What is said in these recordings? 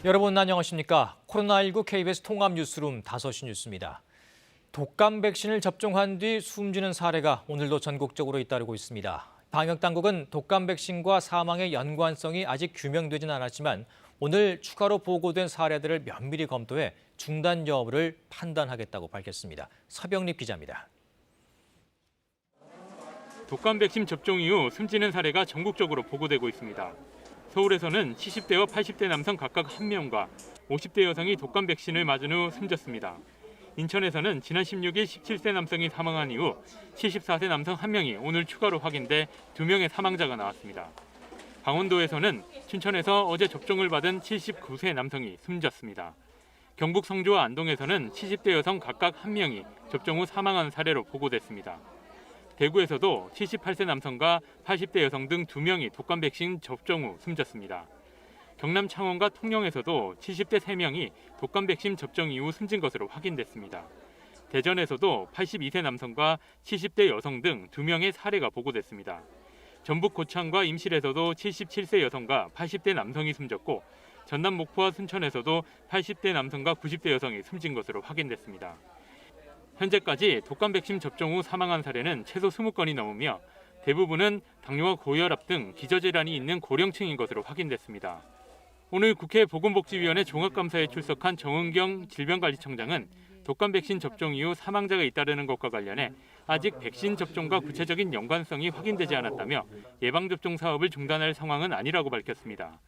여러분 안녕하십니까? 코로나19 KBS 통합뉴스룸 5시 뉴스입니다. 독감 백신을 접종한 뒤 숨지는 사례가 오늘도 전국적으로 잇따르고 있습니다. 방역당국은 독감 백신과 사망의 연관성이 아직 규명되진 않았지만 오늘 추가로 보고된 사례들을 면밀히 검토해 중단 여부를 판단하겠다고 밝혔습니다. 서병립 기자입니다. 독감 백신 접종 이후 숨지는 사례가 전국적으로 보고되고 있습니다. 서울에서는 70대와 80대 남성 각각 1명과 50대 여성이 독감 백신을 맞은 후 숨졌습니다. 인천에서는 지난 16일 17세 남성이 사망한 이후 74세 남성 1명이 오늘 추가로 확인돼 2명의 사망자가 나왔습니다. 강원도에서는 춘천에서 어제 접종을 받은 79세 남성이 숨졌습니다. 경북 성주와 안동에서는 70대 여성 각각 1명이 접종 후 사망한 사례로 보고됐습니다. 대구에서도 78세 남성과 80대 여성 등 2명이 독감 백신 접종 후 숨졌습니다. 경남 창원과 통영에서도 70대 3명이 독감 백신 접종 이후 숨진 것으로 확인됐습니다. 대전에서도 82세 남성과 70대 여성 등 2명의 사례가 보고됐습니다. 전북 고창과 임실에서도 77세 여성과 80대 남성이 숨졌고 전남 목포와 순천에서도 80대 남성과 90대 여성이 숨진 것으로 확인됐습니다. 현재까지 독감 백신 접종 후 사망한 사례는 최소 20건이 넘으며 대부분은 당뇨와 고혈압 등 기저질환이 있는 고령층인 것으로 확인됐습니다. 오늘 국회 보건복지위원회 종합감사에 출석한 정은경 질병관리청장은 독감 백신 접종 이후 사망자가 잇따르는 것과 관련해 아직 백신 접종과 구체적인 연관성이 확인되지 않았다며 예방접종 사업을 중단할 상황은 아니라고 밝혔습니다.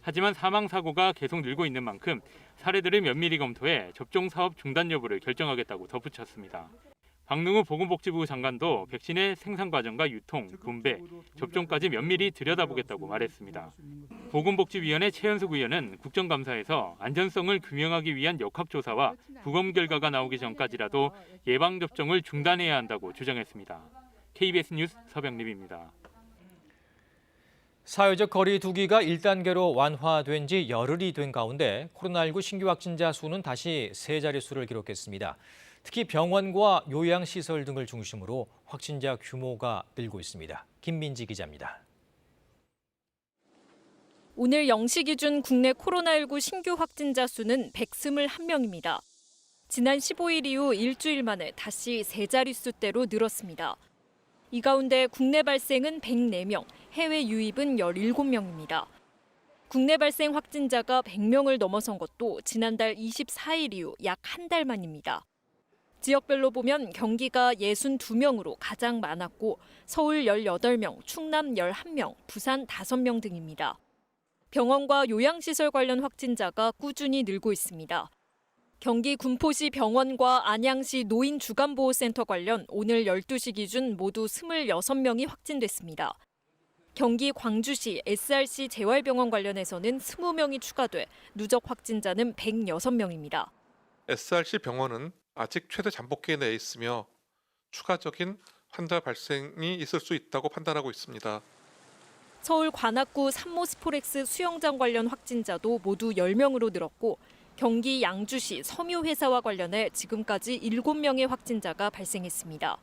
하지만 사망 사고가 계속 늘고 있는 만큼 사례들을 면밀히 검토해 접종 사업 중단 여부를 결정하겠다고 덧붙였습니다. 박능우 보건복지부 장관도 백신의 생산 과정과 유통, 분배, 접종까지 면밀히 들여다보겠다고 말했습니다. 보건복지위원회 최현숙 의원은 국정감사에서 안전성을 규명하기 위한 역학조사와 부검 결과가 나오기 전까지라도 예방접종을 중단해야 한다고 주장했습니다. KBS 뉴스 서병립입니다. 사회적 거리 두기가 1단계로 완화된 지 열흘이 된 가운데 코로나19 신규 확진자 수는 다시 세 자릿수를 기록했습니다. 특히 병원과 요양시설 등을 중심으로 확진자 규모가 늘고 있습니다. 김민지 기자입니다. 오늘 0시 기준 국내 코로나19 신규 확진자 수는 121명입니다. 지난 15일 이후 일주일 만에 다시 세 자릿수대로 늘었습니다. 이 가운데 국내 발생은 104명, 해외 유입은 17명입니다. 국내 발생 확진자가 100명을 넘어선 것도 지난달 24일 이후 약 한 달 만입니다. 지역별로 보면 경기가 62명으로 가장 많았고 서울 18명, 충남 11명, 부산 5명 등입니다. 병원과 요양시설 관련 확진자가 꾸준히 늘고 있습니다. 경기 군포시 병원과 안양시 노인주간보호센터 관련 오늘 12시 기준 모두 26명이 확진됐습니다. 경기 광주시 SRC 재활병원 관련해서는 20명이 추가돼 누적 확진자는 106명입니다. SRC 병원은 아직 최대 잠복기에 내에 있으며 추가적인 환자 발생이 있을 수 있다고 판단하고 있습니다. 서울 관악구 삼모스포렉스 수영장 관련 확진자도 모두 10명으로 늘었고 경기 양주시 섬유회사와 관련해 지금까지 7명의 확진자가 발생했습니다.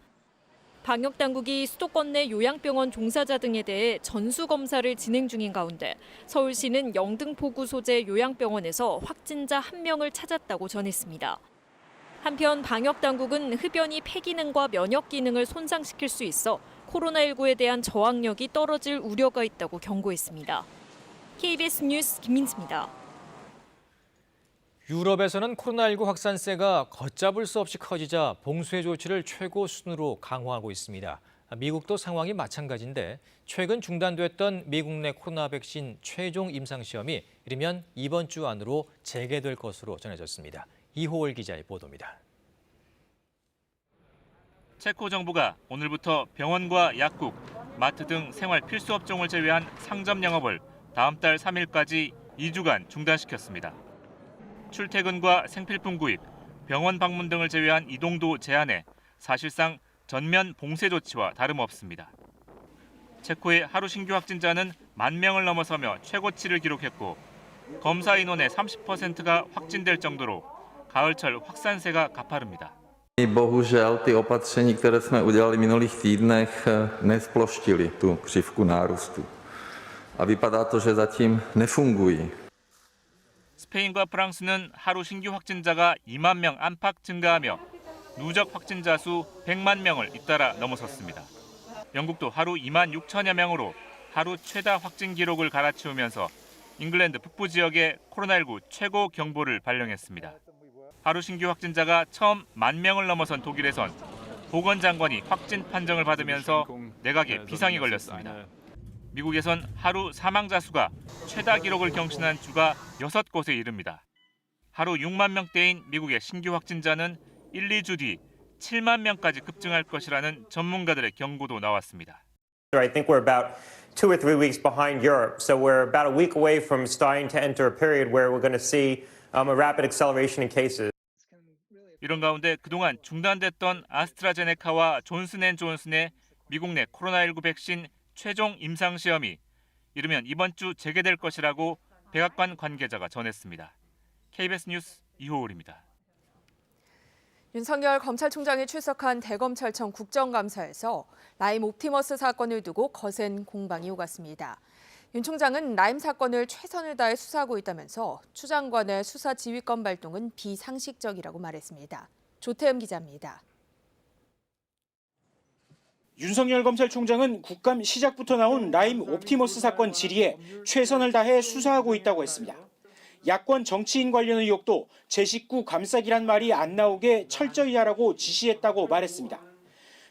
방역당국이 수도권 내 요양병원 종사자 등에 대해 전수검사를 진행 중인 가운데 서울시는 영등포구 소재 요양병원에서 확진자 1명을 찾았다고 전했습니다. 한편 방역당국은 흡연이 폐기능과 면역 기능을 손상시킬 수 있어 코로나19에 대한 저항력이 떨어질 우려가 있다고 경고했습니다. KBS 뉴스 김민지입니다. 유럽에서는 코로나19 확산세가 걷잡을 수 없이 커지자 봉쇄 조치를 최고 수준으로 강화하고 있습니다. 미국도 상황이 마찬가지인데 최근 중단됐던 미국 내 코로나 백신 최종 임상시험이 이르면 이번 주 안으로 재개될 것으로 전해졌습니다. 이호월 기자의 보도입니다. 체코 정부가 오늘부터 병원과 약국, 마트 등 생활 필수 업종을 제외한 상점 영업을 다음 달 3일까지 2주간 중단시켰습니다. 출퇴근과 생필품 구입, 병원 방문 등을 제외한 이동도 제한해 사실상 전면 봉쇄 조치와 다름없습니다. 체코의 하루 신규 확진자는 10,000명을 넘어서며 최고치를 기록했고 검사 인원의 30%가 확진될 정도로 가을철 확산세가 가파릅니다. Bohužel ty opatření, které jsme udělali v minulých týdnech, nesploštily tu křivku nárůstu. A vypadá to, že zatím nefungují. 스페인과 프랑스는 하루 신규 확진자가 2만 명 안팎 증가하며 누적 확진자 수 100만 명을 잇따라 넘어섰습니다. 영국도 하루 2만 6천여 명으로 하루 최다 확진 기록을 갈아치우면서 잉글랜드 북부 지역에 코로나19 최고 경보를 발령했습니다. 하루 신규 확진자가 처음 1만 명을 넘어선 독일에선 보건장관이 확진 판정을 받으면서 내각에 비상이 걸렸습니다. 미국에선 하루 사망자 수가 최다 기록을 경신한 주가 6곳에 이릅니다. 하루 6만 명대인 미국의 신규 확진자는 1, 2주 뒤 7만 명까지 급증할 것이라는 전문가들의 경고도 나왔습니다. I think we're about 2 or 3 weeks behind Europe, so we're about a week away from starting to enter a period where we're going to see a rapid acceleration in cases. 이런 가운데 그동안 중단됐던 아스트라제네카와 존슨앤존슨의 미국 내 코로나19 백신 최종 임상 시험이 이르면 이번 주 재개될 것이라고 백악관 관계자가 전했습니다. KBS 뉴스 이호울입니다. 윤석열 검찰총장이 출석한 대검찰청 국정감사에서 라임 옵티머스 사건을 두고 거센 공방이 오갔습니다. 윤 총장은 라임 사건을 최선을 다해 수사하고 있다면서 추 장관의 수사 지휘권 발동은 비상식적이라고 말했습니다. 조태흠 기자입니다. 윤석열 검찰총장은 국감 시작부터 나온 라임 옵티머스 사건 질의에 최선을 다해 수사하고 있다고 했습니다. 야권 정치인 관련 의혹도 제 식구 감싸기란 말이 안 나오게 철저히 하라고 지시했다고 말했습니다.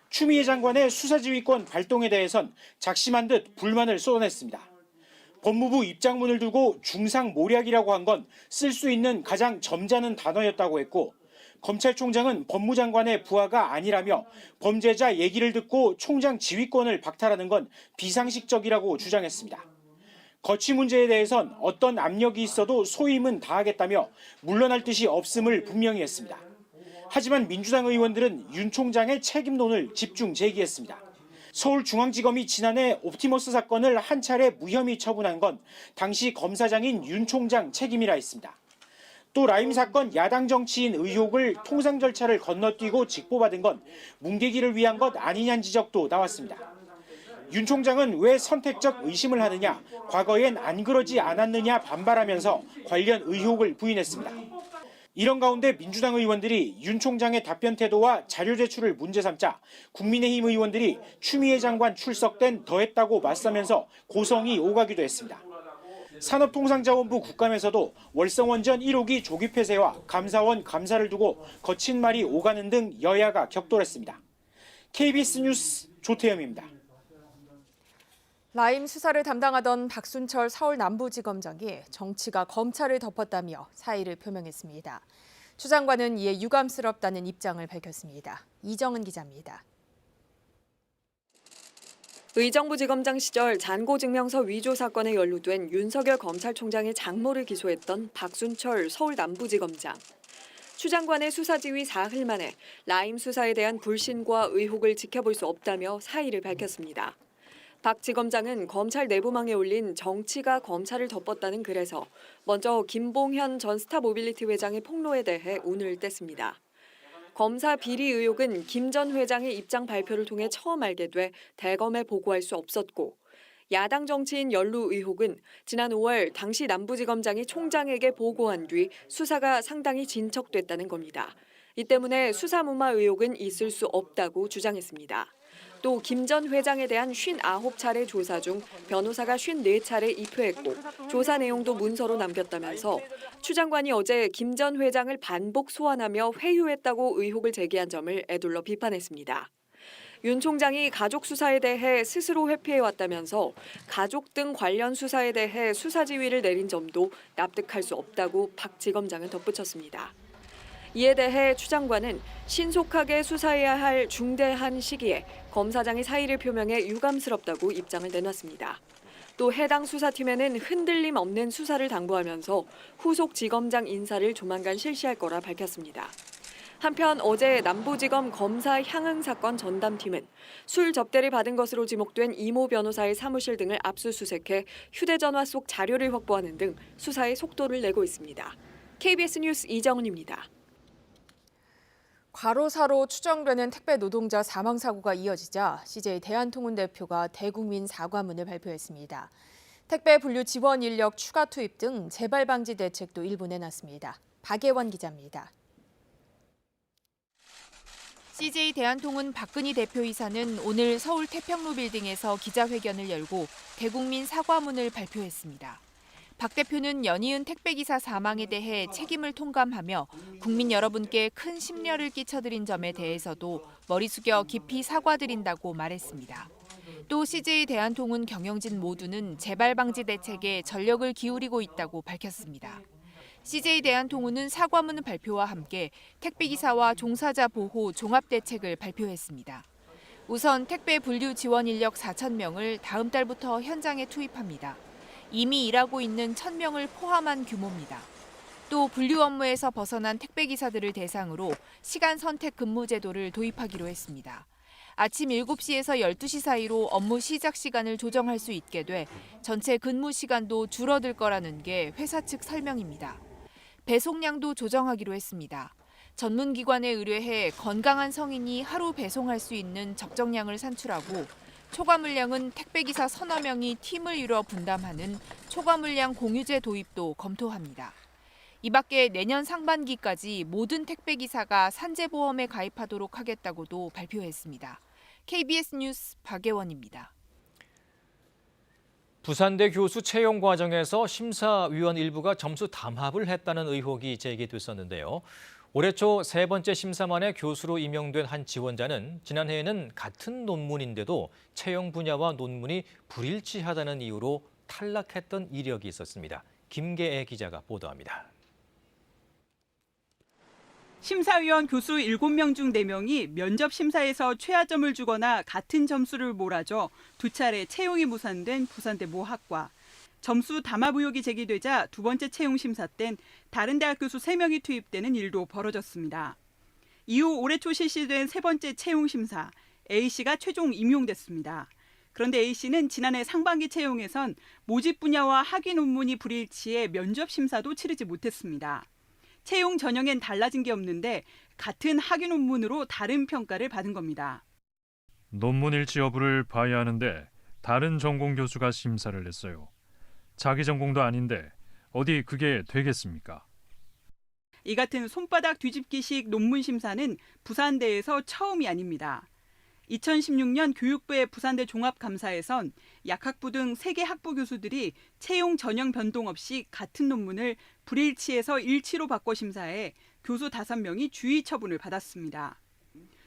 추미애 장관의 수사지휘권 발동에 대해선 작심한 듯 불만을 쏟아냈습니다. 법무부 입장문을 두고 중상모략이라고 한 건 쓸 수 있는 가장 점잖은 단어였다고 했고, 검찰총장은 법무장관의 부하가 아니라며 범죄자 얘기를 듣고 총장 지휘권을 박탈하는 건 비상식적이라고 주장했습니다. 거취 문제에 대해선 어떤 압력이 있어도 소임은 다하겠다며 물러날 뜻이 없음을 분명히 했습니다. 하지만 민주당 의원들은 윤 총장의 책임론을 집중 제기했습니다. 서울중앙지검이 지난해 옵티머스 사건을 한 차례 무혐의 처분한 건 당시 검사장인 윤 총장 책임이라 했습니다. 또 라임 사건 야당 정치인 의혹을 통상 절차를 건너뛰고 직보받은 건 뭉개기를 위한 것 아니냐는 지적도 나왔습니다. 윤 총장은 왜 선택적 의심을 하느냐, 과거엔 안 그러지 않았느냐 반발하면서 관련 의혹을 부인했습니다. 이런 가운데 민주당 의원들이 윤 총장의 답변 태도와 자료 제출을 문제 삼자 국민의힘 의원들이 추미애 장관 출석 땐 더했다고 맞서면서 고성이 오가기도 했습니다. 산업통상자원부 국감에서도 월성원전 1호기 조기 폐쇄와 감사원 감사를 두고 거친 말이 오가는 등 여야가 격돌했습니다. KBS 뉴스 조태흠입니다. 라임 수사를 담당하던 박순철 서울 남부지검장이 정치가 검찰을 덮었다며 사의를 표명했습니다. 추 장관은 이에 유감스럽다는 입장을 밝혔습니다. 이정은 기자입니다. 의정부지검장 시절 잔고증명서 위조 사건에 연루된 윤석열 검찰총장의 장모를 기소했던 박순철 서울 남부지검장. 추 장관의 수사지휘 사흘 만에 라임 수사에 대한 불신과 의혹을 지켜볼 수 없다며 사의를 밝혔습니다. 박 지검장은 검찰 내부망에 올린 정치가 검찰을 덮었다는 글에서 먼저 김봉현 전 스타모빌리티 회장의 폭로에 대해 운을 뗐습니다. 검사 비리 의혹은 김 전 회장의 입장 발표를 통해 처음 알게 돼 대검에 보고할 수 없었고, 야당 정치인 연루 의혹은 지난 5월 당시 남부지검장이 총장에게 보고한 뒤 수사가 상당히 진척됐다는 겁니다. 이 때문에 수사무마 의혹은 있을 수 없다고 주장했습니다. 또 김 전 회장에 대한 59차례 조사 중 변호사가 54차례 입회했고 조사 내용도 문서로 남겼다면서 추 장관이 어제 김 전 회장을 반복 소환하며 회유했다고 의혹을 제기한 점을 에둘러 비판했습니다. 윤 총장이 가족 수사에 대해 스스로 회피해왔다면서 가족 등 관련 수사에 대해 수사 지휘를 내린 점도 납득할 수 없다고 박 지검장은 덧붙였습니다. 이에 대해 추 장관은 신속하게 수사해야 할 중대한 시기에 검사장이 사의를 표명해 유감스럽다고 입장을 내놨습니다. 또 해당 수사팀에는 흔들림 없는 수사를 당부하면서 후속 지검장 인사를 조만간 실시할 거라 밝혔습니다. 한편 어제 남부지검 검사 향응 사건 전담팀은 술 접대를 받은 것으로 지목된 이모 변호사의 사무실 등을 압수수색해 휴대전화 속 자료를 확보하는 등 수사에 속도를 내고 있습니다. KBS 뉴스 이정은입니다. 과로사로 추정되는 택배 노동자 사망 사고가 이어지자 CJ 대한통운 대표가 대국민 사과문을 발표했습니다. 택배 분류 지원 인력 추가 투입 등 재발 방지 대책도 일부 내놨습니다. 박예원 기자입니다. CJ 대한통운 박근희 대표이사는 오늘 서울 태평로 빌딩에서 기자회견을 열고 대국민 사과문을 발표했습니다. 박 대표는 연이은 택배기사 사망에 대해 책임을 통감하며 국민 여러분께 큰 심려를 끼쳐드린 점에 대해서도 머리 숙여 깊이 사과드린다고 말했습니다. 또 CJ 대한통운 경영진 모두는 재발 방지 대책에 전력을 기울이고 있다고 밝혔습니다. CJ 대한통운은 사과문 발표와 함께 택배기사와 종사자 보호 종합대책을 발표했습니다. 우선 택배 분류 지원 인력 4,000명을 다음 달부터 현장에 투입합니다. 이미 일하고 있는 1,000명을 포함한 규모입니다. 또 분류 업무에서 벗어난 택배기사들을 대상으로 시간 선택 근무 제도를 도입하기로 했습니다. 아침 7시에서 12시 사이로 업무 시작 시간을 조정할 수 있게 돼 전체 근무 시간도 줄어들 거라는 게 회사 측 설명입니다. 배송량도 조정하기로 했습니다. 전문기관에 의뢰해 건강한 성인이 하루 배송할 수 있는 적정량을 산출하고 초과 물량은 택배기사 서너 명이 팀을 이뤄 분담하는 초과 물량 공유제 도입도 검토합니다. 이 밖에 내년 상반기까지 모든 택배기사가 산재보험에 가입하도록 하겠다고도 발표했습니다. KBS 뉴스 박예원입니다. 부산대 교수 채용 과정에서 심사위원 일부가 점수 담합을 했다는 의혹이 제기됐었는데요. 올해 초 세 번째 심사 만에 교수로 임용된 한 지원자는 지난해에는 같은 논문인데도 채용 분야와 논문이 불일치하다는 이유로 탈락했던 이력이 있었습니다. 김계애 기자가 보도합니다. 심사위원 교수 7명 중 4명이 면접 심사에서 최하점을 주거나 같은 점수를 몰아줘 두 차례 채용이 무산된 부산대 모 학과. 점수 담합 의혹이 제기되자 두 번째 채용 심사 땐 다른 대학 교수 3명이 투입되는 일도 벌어졌습니다. 이후 올해 초 실시된 세 번째 채용 심사, A씨가 최종 임용됐습니다. 그런데 A씨는 지난해 상반기 채용에선 모집 분야와 학위 논문이 불일치해 면접 심사도 치르지 못했습니다. 채용 전형엔 달라진 게 없는데 같은 학위 논문으로 다른 평가를 받은 겁니다. 논문 일치 여부를 봐야 하는데 다른 전공 교수가 심사를 했어요. 자기 전공도 아닌데 어디 그게 되겠습니까? 이 같은 손바닥 뒤집기식 논문 심사는 부산대에서 처음이 아닙니다. 2016년 교육부의 부산대 종합감사에선 약학부 등 3개 학부 교수들이 채용 전형 변동 없이 같은 논문을 불일치해서 일치로 바꿔 심사해 교수 5명이 주의 처분을 받았습니다.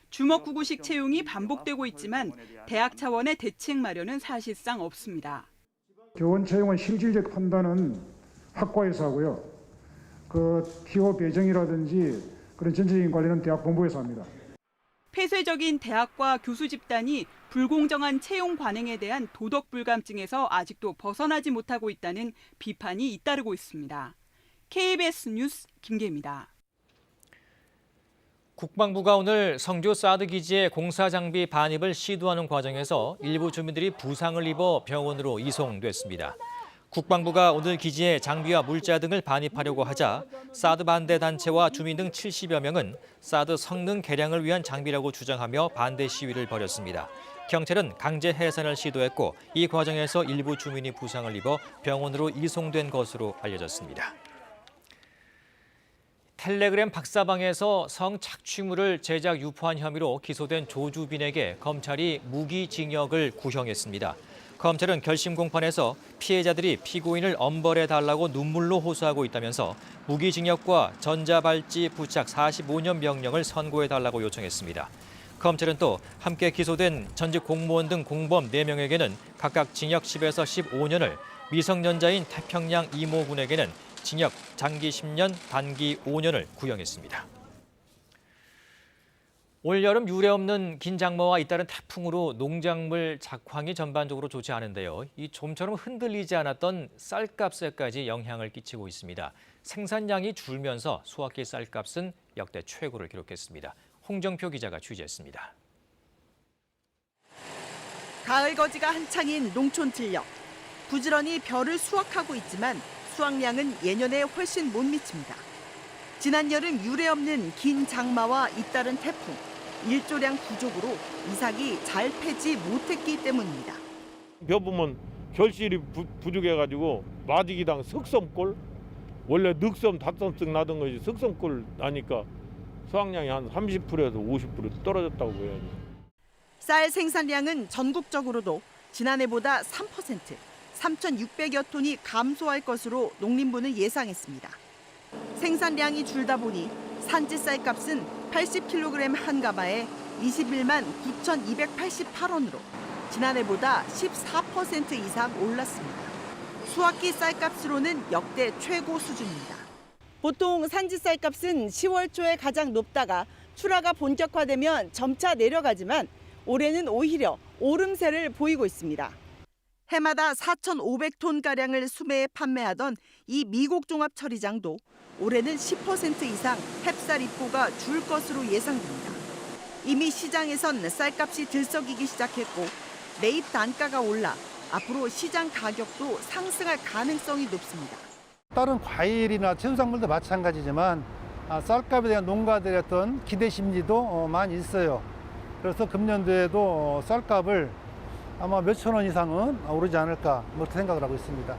주먹구구식 채용이 반복되고 있지만 대학 차원의 대책 마련은 사실상 없습니다. 교원 채용의 실질적 판단은 학과에서 하고요. TO 배정이라든지 그런 전체적인 관리는 대학 본부에서 합니다. 폐쇄적인 대학과 교수 집단이 불공정한 채용 관행에 대한 도덕 불감증에서 아직도 벗어나지 못하고 있다는 비판이 잇따르고 있습니다. KBS 뉴스 김계입니다. 국방부가 오늘 성주 사드 기지의 공사 장비 반입을 시도하는 과정에서 일부 주민들이 부상을 입어 병원으로 이송됐습니다. 국방부가 오늘 기지에 장비와 물자 등을 반입하려고 하자 사드 반대 단체와 주민 등 70여 명은 사드 성능 개량을 위한 장비라고 주장하며 반대 시위를 벌였습니다. 경찰은 강제 해산을 시도했고 이 과정에서 일부 주민이 부상을 입어 병원으로 이송된 것으로 알려졌습니다. 텔레그램 박사방에서 성착취물을 제작 유포한 혐의로 기소된 조주빈에게 검찰이 무기징역을 구형했습니다. 검찰은 결심 공판에서 피해자들이 피고인을 엄벌해달라고 눈물로 호소하고 있다면서 무기징역과 전자발찌 부착 45년 명령을 선고해달라고 요청했습니다. 검찰은 또 함께 기소된 전직 공무원 등 공범 4명에게는 각각 징역 10에서 15년을, 미성년자인 태평양 이모 군에게는 징역 장기 10년, 단기 5년을 구형했습니다. 올여름 유례없는 긴 장마와 잇따른 태풍으로 농작물 작황이 전반적으로 좋지 않은데요. 이 좀처럼 흔들리지 않았던 쌀값에까지 영향을 끼치고 있습니다. 생산량이 줄면서 수확기 쌀값은 역대 최고를 기록했습니다. 홍정표 기자가 취재했습니다. 가을 거지가 한창인 농촌 진력. 부지런히 벼를 수확하고 있지만 수확량은 예년에 훨씬 못 미칩니다. 지난 여름 유례없는 긴 장마와 잇따른 태풍, 일조량 부족으로 이삭이 잘 패지 못했기 때문입니다. 벼 보면 결실이 부족해가지고 마디기당 석섬골, 원래 늑섬, 닷섬 나던 것이 석섬골 나니까 수확량이 한 30%에서 50% 떨어졌다고 보여야죠. 쌀 생산량은 전국적으로도 지난해보다 3%, 3,600여 톤이 감소할 것으로 농림부는 예상했습니다. 생산량이 줄다 보니 산지 쌀값은 80kg 한 가마에 21만 9,288원으로 지난해보다 14% 이상 올랐습니다. 수확기 쌀값으로는 역대 최고 수준입니다. 보통 산지 쌀값은 10월 초에 가장 높다가 출하가 본격화되면 점차 내려가지만 올해는 오히려 오름세를 보이고 있습니다. 해마다 4,500톤가량을 수매해 판매하던 이 미국 종합 처리장도 올해는 10% 이상 햅쌀 입고가 줄 것으로 예상됩니다. 이미 시장에선 쌀값이 들썩이기 시작했고 매입 단가가 올라 앞으로 시장 가격도 상승할 가능성이 높습니다. 다른 과일이나 채소작물도 마찬가지지만 쌀값에 대한 농가들의 어떤 기대 심리도 많이 있어요. 그래서 금년도에도 쌀값을 아마 몇천 원 이상은 오르지 않을까 그렇게 생각을 하고 있습니다.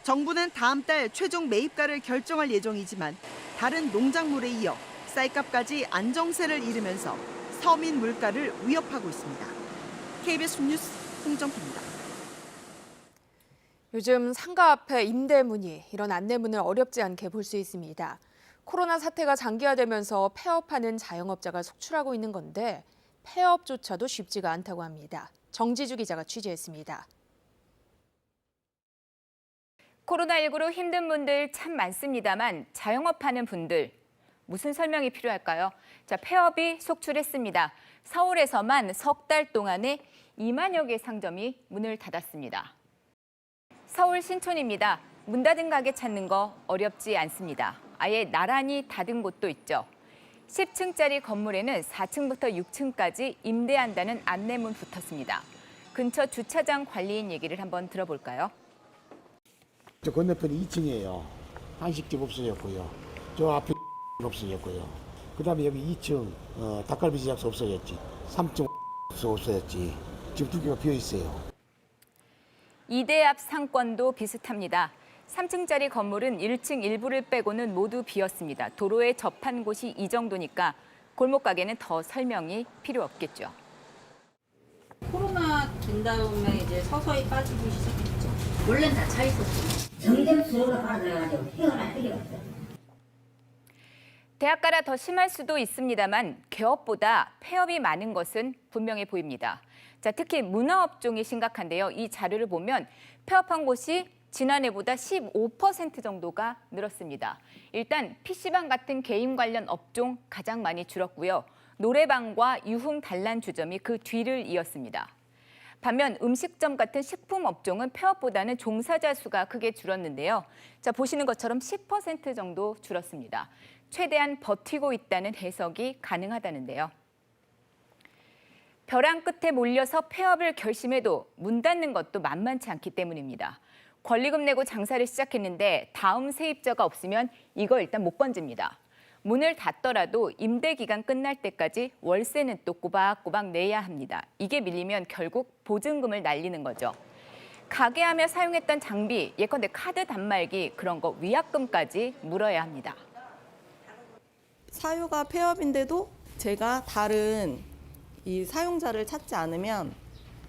정부는 다음 달 최종 매입가를 결정할 예정이지만 다른 농작물에 이어 쌀값까지 안정세를 이루면서 서민 물가를 위협하고 있습니다. KBS 뉴스 홍정희입니다. 요즘 상가 앞에 임대 문의, 이런 안내문을 어렵지 않게 볼 수 있습니다. 코로나 사태가 장기화되면서 폐업하는 자영업자가 속출하고 있는 건데 폐업조차도 쉽지가 않다고 합니다. 정지주 기자가 취재했습니다. 코로나19로 힘든 분들 참 많습니다만 자영업하는 분들 무슨 설명이 필요할까요? 자, 폐업이 속출했습니다. 서울에서만 석 달 동안에 2만여 개 상점이 문을 닫았습니다. 서울 신촌입니다. 문 닫은 가게 찾는 거 어렵지 않습니다. 아예 나란히 닫은 곳도 있죠. 10층짜리 건물에는 4층부터 6층까지 임대한다는 안내문 붙었습니다. 근처 주차장 관리인 얘기를 한번 들어볼까요? 저 건너편이 2층이에요. 한식집 없어졌고요. 저 앞에 없어졌고요. 그다음에 여기 2층 닭갈비 제작소 없어졌지. 3층 없어졌지. 지금 2개가 비어 있어요. 이대 앞 상권도 비슷합니다. 3층짜리 건물은 1층 일부를 빼고는 모두 비었습니다. 도로에 접한 곳이 이 정도니까 골목 가게는 더 설명이 필요 없겠죠. 코로나 된 다음에 이제 서서히 빠지기 시작했죠. 원래는 다 차 있었어요. 정점 수요가 빠져가지고 헤어날 필요가 없어요. 대학가라 더 심할 수도 있습니다만 개업보다 폐업이 많은 것은 분명해 보입니다. 자, 특히 문화업종이 심각한데요. 이 자료를 보면 폐업한 곳이 지난해보다 15% 정도가 늘었습니다. 일단 PC방 같은 게임 관련 업종 가장 많이 줄었고요. 노래방과 유흥 단란주점이 그 뒤를 이었습니다. 반면 음식점 같은 식품 업종은 폐업보다는 종사자 수가 크게 줄었는데요. 자, 보시는 것처럼 10% 정도 줄었습니다. 최대한 버티고 있다는 해석이 가능하다는데요. 벼랑 끝에 몰려서 폐업을 결심해도 문 닫는 것도 만만치 않기 때문입니다. 권리금 내고 장사를 시작했는데 다음 세입자가 없으면 이거 일단 못 건집니다. 문을 닫더라도 임대 기간 끝날 때까지 월세는 또 꼬박꼬박 내야 합니다. 이게 밀리면 결국 보증금을 날리는 거죠. 가게 하며 사용했던 장비, 예컨대 카드 단말기 그런 거 위약금까지 물어야 합니다. 사유가 폐업인데도 제가 다른 이 사용자를 찾지 않으면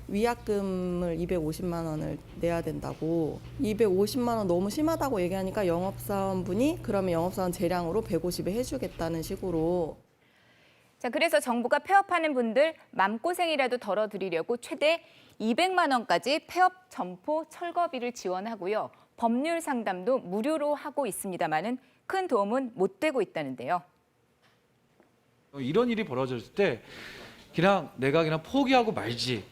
위약금을 250만 원을 내야 된다고 250만 원 너무 심하다고 얘기하니까 영업사원분이 그러면 영업사원 재량으로 150에 해주겠다는 식으로. 자, 그래서 정부가 폐업하는 분들 맘고생이라도 덜어드리려고 최대 200만 원까지 폐업 점포 철거비를 지원하고요. 법률 상담도 무료로 하고 있습니다만은 큰 도움은 못 되고 있다는데요. 이런 일이 벌어졌을 때 내가 그냥 포기하고 말지.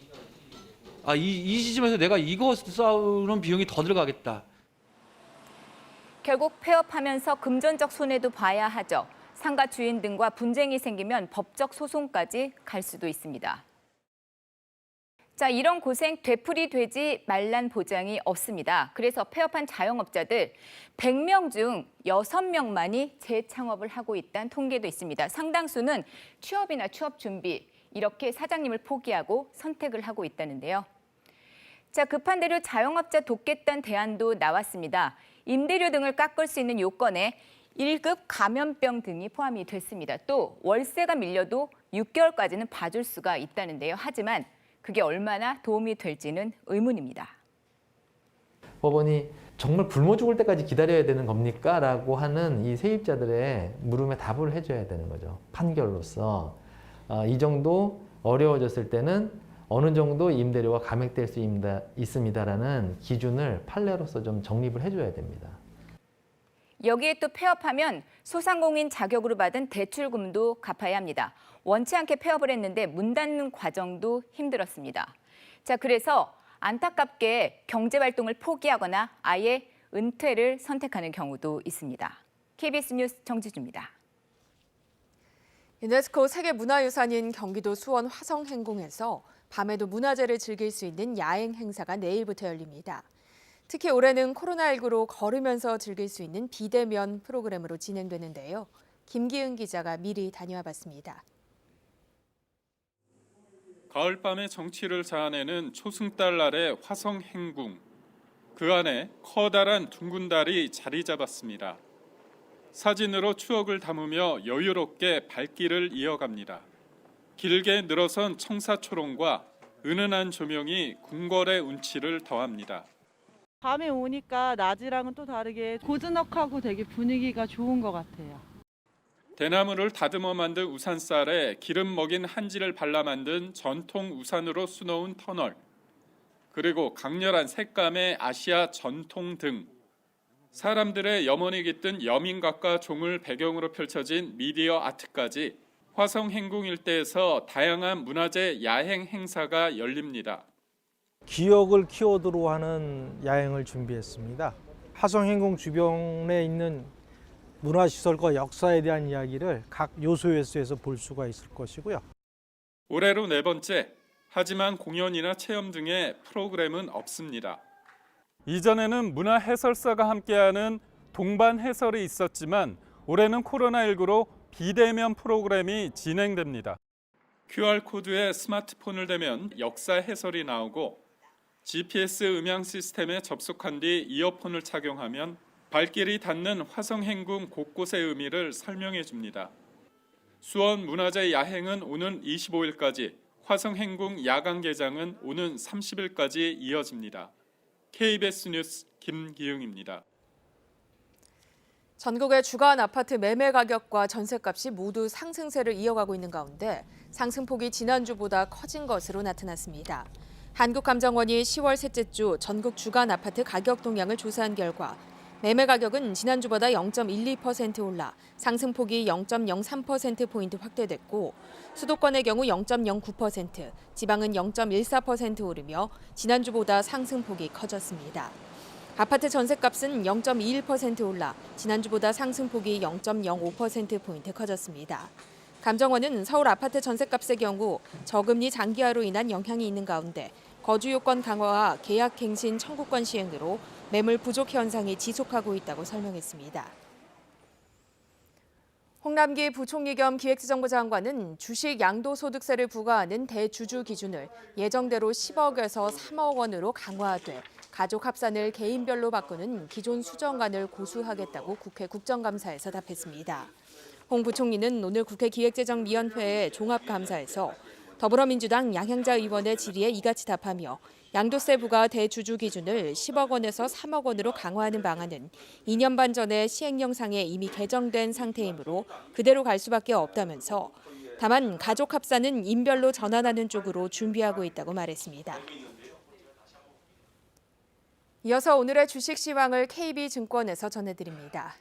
이 시점에서 내가 이거 싸우는 비용이 더 들어가겠다. 결국 폐업하면서 금전적 손해도 봐야 하죠. 상가 주인 등과 분쟁이 생기면 법적 소송까지 갈 수도 있습니다. 자, 이런 고생 되풀이되지 말란 보장이 없습니다. 그래서 폐업한 자영업자들 100명 중 6명만이 재창업을 하고 있다는 통계도 있습니다. 상당수는 취업이나 취업 준비, 이렇게 사장님을 포기하고 선택을 하고 있다는데요. 자, 급한 대로 자영업자 돕겠다는 대안도 나왔습니다. 임대료 등을 깎을 수 있는 요건에 1급 감염병 등이 포함이 됐습니다. 또 월세가 밀려도 6개월까지는 봐줄 수가 있다는데요. 하지만 그게 얼마나 도움이 될지는 의문입니다. 법원이 정말 굶어 죽을 때까지 기다려야 되는 겁니까? 라고 하는 이 세입자들의 물음에 답을 해줘야 되는 거죠. 판결로서. 이 정도 어려워졌을 때는 어느 정도 임대료가 감액될 수 있습니다라는 기준을 판례로서 좀 정립을 해줘야 됩니다. 여기에 또 폐업하면 소상공인 자격으로 받은 대출금도 갚아야 합니다. 원치 않게 폐업을 했는데 문 닫는 과정도 힘들었습니다. 자, 그래서 안타깝게 경제활동을 포기하거나 아예 은퇴를 선택하는 경우도 있습니다. KBS 뉴스 정지주입니다. 유네스코 세계문화유산인 경기도 수원 화성행궁에서 밤에도 문화제를 즐길 수 있는 야행 행사가 내일부터 열립니다. 특히 올해는 코로나19로 걸으면서 즐길 수 있는 비대면 프로그램으로 진행되는데요. 김기은 기자가 미리 다녀와 봤습니다. 가을밤의 정취를 자아내는 초승달 날의 화성행궁. 그 안에 커다란 둥근 달이 자리 잡았습니다. 사진으로 추억을 담으며 여유롭게 발길을 이어갑니다. 길게 늘어선 청사초롱과 은은한 조명이 궁궐의 운치를 더합니다. 밤에 오니까 낮이랑은 또 다르게 고즈넉하고 되게 분위기가 좋은 것 같아요. 대나무를 다듬어 만든 우산살에 기름 먹인 한지를 발라 만든 전통 우산으로 수놓은 터널, 그리고 강렬한 색감의 아시아 전통 등, 사람들의 염원이 깃든 여민각과 종을 배경으로 펼쳐진 미디어 아트까지 화성행궁 일대에서 다양한 문화재 야행 행사가 열립니다. 기억을 키워드로 하는 야행을 준비했습니다. 화성행궁 주변에 있는 문화시설과 역사에 대한 이야기를 각 요소에서 볼 수가 있을 것이고요. 올해로 4번째, 하지만 공연이나 체험 등의 프로그램은 없습니다. 이전에는 문화 해설사가 함께하는 동반 해설이 있었지만 올해는 코로나19로 비대면 프로그램이 진행됩니다. QR코드에 스마트폰을 대면 역사 해설이 나오고 GPS 음향 시스템에 접속한 뒤 이어폰을 착용하면 발길이 닿는 화성행궁 곳곳의 의미를 설명해 줍니다. 수원 문화재 야행은 오는 25일까지, 화성행궁 야간 개장은 오는 30일까지 이어집니다. KBS 뉴스 김기웅입니다. 전국의 주간 아파트 매매 가격과 전셋값이 모두 상승세를 이어가고 있는 가운데 상승폭이 지난주보다 커진 것으로 나타났습니다. 한국감정원이 10월 셋째 주 전국 주간 아파트 가격 동향을 조사한 결과 매매 가격은 지난주보다 0.12% 올라 상승폭이 0.03%포인트 확대됐고 수도권의 경우 0.09%, 지방은 0.14% 오르며 지난주보다 상승폭이 커졌습니다. 아파트 전셋값은 0.21% 올라 지난주보다 상승폭이 0.05%포인트 커졌습니다. 감정원은 서울 아파트 전셋값의 경우 저금리 장기화로 인한 영향이 있는 가운데 거주 요건 강화와 계약 갱신 청구권 시행으로 매물 부족 현상이 지속하고 있다고 설명했습니다. 홍남기 부총리 겸 기획재정부 장관은 주식 양도소득세를 부과하는 대주주 기준을 예정대로 10억에서 3억 원으로 강화돼 가족 합산을 개인별로 바꾸는 기존 수정안을 고수하겠다고 국회 국정감사에서 답했습니다. 홍 부총리는 오늘 국회 기획재정위원회의 종합감사에서 더불어민주당 양향자 의원의 질의에 이같이 답하며 양도세 부과 대주주 기준을 10억 원에서 3억 원으로 강화하는 방안은 2년 반 전에 시행령상에 이미 개정된 상태이므로 그대로 갈 수밖에 없다면서 다만 가족 합산은 인별로 전환하는 쪽으로 준비하고 있다고 말했습니다. 이어서 오늘의 주식 시황을 KB증권에서 전해드립니다.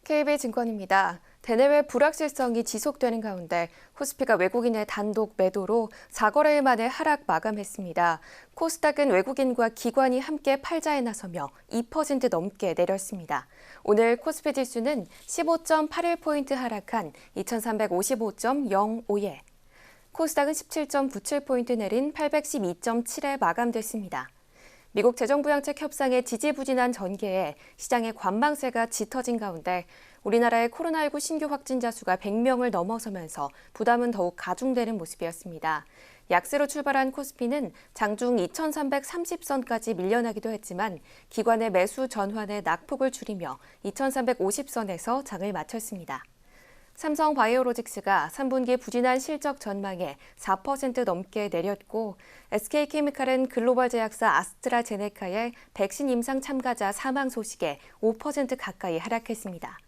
KB증권입니다. 대내외 불확실성이 지속되는 가운데 코스피가 외국인의 단독 매도로 4거래일 만에 하락 마감했습니다. 코스닥은 외국인과 기관이 함께 팔자에 나서며 2% 넘게 내렸습니다. 오늘 코스피 지수는 15.81포인트 하락한 2355.05에 코스닥은 17.97포인트 내린 812.7에 마감됐습니다. 미국 재정부양책 협상의 지지부진한 전개에 시장의 관망세가 짙어진 가운데 우리나라의 코로나19 신규 확진자 수가 100명을 넘어서면서 부담은 더욱 가중되는 모습이었습니다. 약세로 출발한 코스피는 장중 2,330선까지 밀려나기도 했지만 기관의 매수 전환에 낙폭을 줄이며 2,350선에서 장을 마쳤습니다. 삼성바이오로직스가 3분기 부진한 실적 전망에 4% 넘게 내렸고 SK케미칼은 글로벌 제약사 아스트라제네카의 백신 임상 참가자 사망 소식에 5% 가까이 하락했습니다.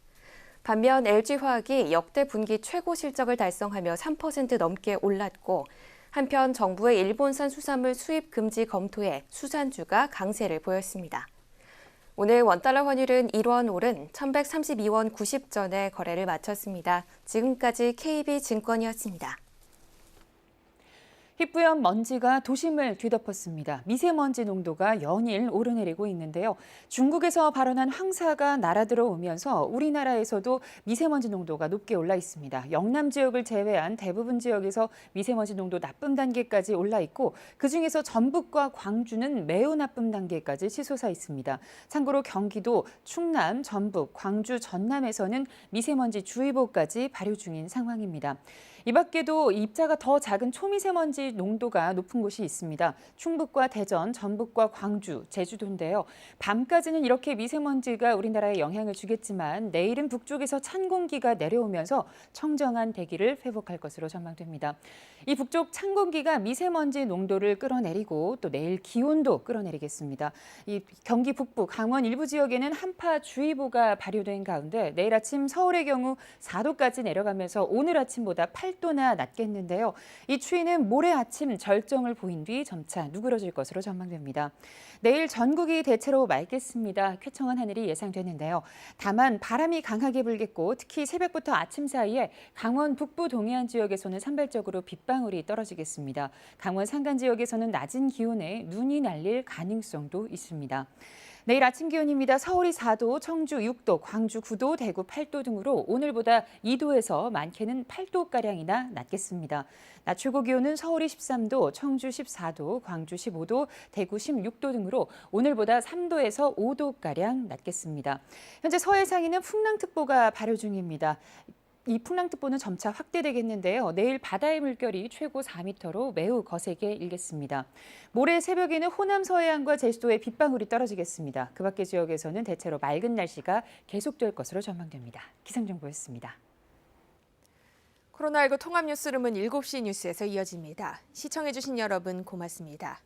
반면 LG화학이 역대 분기 최고 실적을 달성하며 3% 넘게 올랐고 한편 정부의 일본산 수산물 수입 금지 검토에 수산주가 강세를 보였습니다. 오늘 원달러 환율은 1원 오른 1,132원 90전에 거래를 마쳤습니다. 지금까지 KB증권이었습니다. 희뿌연 먼지가 도심을 뒤덮었습니다. 미세먼지 농도가 연일 오르내리고 있는데요. 중국에서 발원한 황사가 날아들어 오면서 우리나라에서도 미세먼지 농도가 높게 올라 있습니다. 영남 지역을 제외한 대부분 지역에서 미세먼지 농도 나쁨 단계까지 올라 있고 그중에서 전북과 광주는 매우 나쁨 단계까지 치솟아 있습니다. 참고로 경기도, 충남, 전북, 광주, 전남에서는 미세먼지 주의보까지 발효 중인 상황입니다. 이 밖에도 입자가 더 작은 초미세먼지 농도가 높은 곳이 있습니다. 충북과 대전, 전북과 광주, 제주도인데요. 밤까지는 이렇게 미세먼지가 우리나라에 영향을 주겠지만 내일은 북쪽에서 찬 공기가 내려오면서 청정한 대기를 회복할 것으로 전망됩니다. 이 북쪽 찬 공기가 미세먼지 농도를 끌어내리고 또 내일 기온도 끌어내리겠습니다. 이 경기 북부, 강원 일부 지역에는 한파주의보가 발효된 가운데 내일 아침 서울의 경우 4도까지 내려가면서 오늘 아침보다 8도나 낮겠는데요. 이 추위는 모레 아침 절정을 보인 뒤 점차 누그러질 것으로 전망됩니다. 내일 전국이 대체로 맑겠습니다. 쾌청한 하늘이 예상되는데요. 다만 바람이 강하게 불겠고 특히 새벽부터 아침 사이에 강원 북부 동해안 지역에서는 산발적으로 빗방울이 떨어지겠습니다. 강원 산간 지역에서는 낮은 기온에 눈이 날릴 가능성도 있습니다. 내일 아침 기온입니다. 서울이 4도, 청주 6도, 광주 9도, 대구 8도 등으로 오늘보다 2도에서 많게는 8도가량이나 낮겠습니다. 낮 최고 기온은 서울이 13도, 청주 14도, 광주 15도, 대구 16도 등으로 오늘보다 3도에서 5도가량 낮겠습니다. 현재 서해상에는 풍랑특보가 발효 중입니다. 이 풍랑특보는 점차 확대되겠는데요. 내일 바다의 물결이 최고 4m로 매우 거세게 일겠습니다. 모레 새벽에는 호남 서해안과 제주도에 빗방울이 떨어지겠습니다. 그 밖의 지역에서는 대체로 맑은 날씨가 계속될 것으로 전망됩니다. 기상정보였습니다. 코로나19 통합 뉴스룸은 7시 뉴스에서 이어집니다. 시청해주신 여러분 고맙습니다.